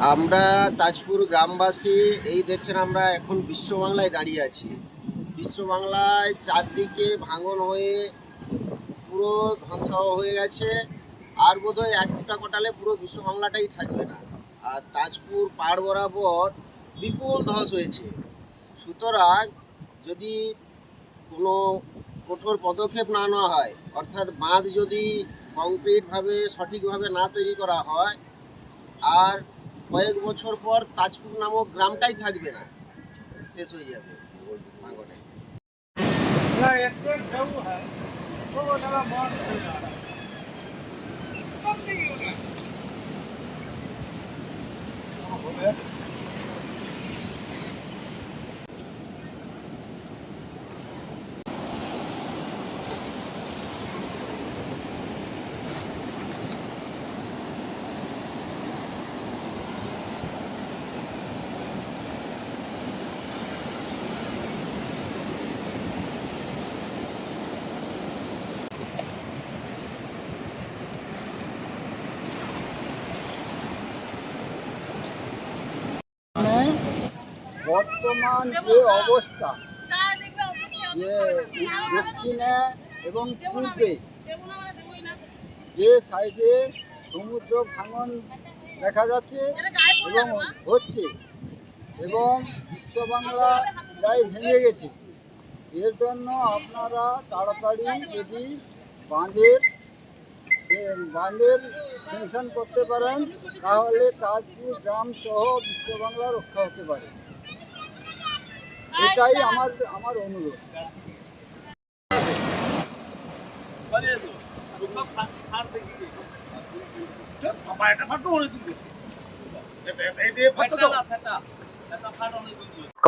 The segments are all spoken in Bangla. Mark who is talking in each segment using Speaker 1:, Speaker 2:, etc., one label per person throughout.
Speaker 1: আমরা তাজপুর গ্রামবাসী এই দেখছেন আমরা এখন বিশ্ব বাংলায় দাঁড়িয়ে আছি। বিশ্ব বাংলায় চারদিকে ভাঙন হয়ে পুরো ধ্বংস হয়ে গেছে। আর বোধহয় একটা কটালে পুরো বিশ্ব বাংলাটাই থাকবে না। আর তাজপুর পাড় বরাবর বিপুল ধস হয়েছে। সুতরাং যদি কোনো কঠোর পদক্ষেপ না নেওয়া হয়, অর্থাৎ বাঁধ যদি কংক্রিটভাবে সঠিকভাবে না তৈরি করা হয়, আর কয়েক বছর পর তাজপুর নামক গ্রামটাই থাকবে না, শেষ হয়ে যাবে ভাঙনে।
Speaker 2: বর্তমান যে অবস্থা, যে দক্ষিণে এবং পূর্বে যে সাইডে সমুদ্র ভাঙন দেখা যাচ্ছে এবং হচ্ছে, এবং বিশ্ব বাংলা প্রায় ভেঙে গেছে। এর জন্য আপনারা তাড়াতাড়ি যদি বাঁধের সেংশন করতে পারেন, তাহলে তাজপুর গ্রাম সহ বিশ্ব বাংলা রক্ষা হতে পারে। এটাই আমার অনুরোধ।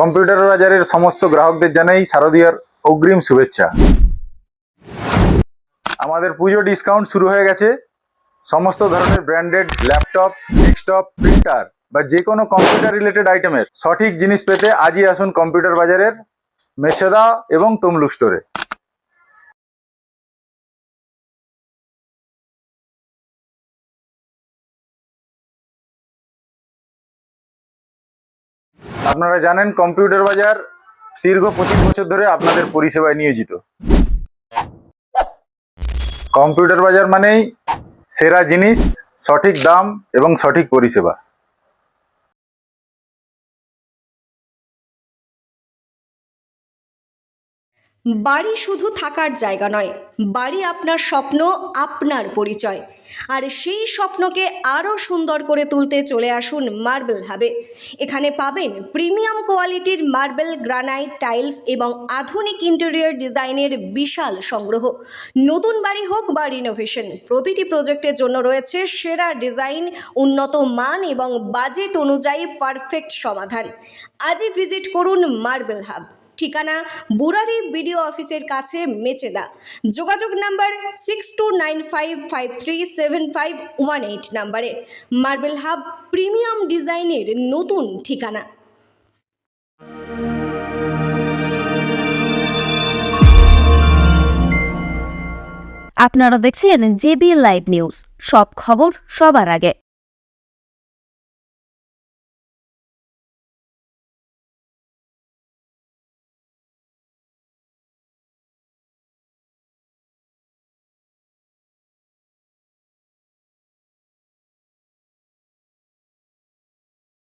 Speaker 3: কম্পিউটার বাজারের সমস্ত গ্রাহকদের জানাই শারদীয়ার অগ্রিম শুভেচ্ছা। আমাদের পুজো ডিসকাউন্ট শুরু হয়ে গেছে। সমস্ত ধরনের ব্র্যান্ডেড ল্যাপটপ, ডেস্কটপ, প্রিন্টার বা যে কোনো কম্পিউটার রিলেটেড আইটেমের সঠিক জিনিস পেতে আজই আসুন কম্পিউটার বাজারের মেছেদা এবং তমলুক স্টোরে। আপনারা জানেন কম্পিউটার বাজার দীর্ঘ 25 বছর ধরে আপনাদের পরিষেবায় নিয়োজিত। কম্পিউটার বাজার মানেই সেরা জিনিস, সঠিক দাম এবং সঠিক পরিষেবা।
Speaker 4: বাড়ি শুধু থাকার জায়গা নয়, বাড়ি আপনার স্বপ্ন, আপনার পরিচয়। আর সেই স্বপ্নকে আরও সুন্দর করে তুলতে চলে আসুন মার্বেল হাবে। এখানে পাবেন প্রিমিয়াম কোয়ালিটির মার্বেল, গ্রানাইট, টাইলস এবং আধুনিক ইন্টেরিয়র ডিজাইনের বিশাল সংগ্রহ। নতুন বাড়ি হোক বা রিনোভেশন, প্রতিটি প্রজেক্টের জন্য রয়েছে সেরা ডিজাইন, উন্নত মান এবং বাজেট অনুযায়ী পারফেক্ট সমাধান। আজই ভিজিট করুন মার্বেল হাব। ঠিকানা বুরারি বিডিও অফিসের কাছে, মেচেদা। যোগাযোগ নাম্বার 6295537518 নাম্বারে। মার্বেল হাব প্রিমিয়াম ডিজাইনের নতুন ঠিকানা।
Speaker 5: আপনারা দেখছেন জেবি লাইভ নিউজ, সব খবর সবার আগে।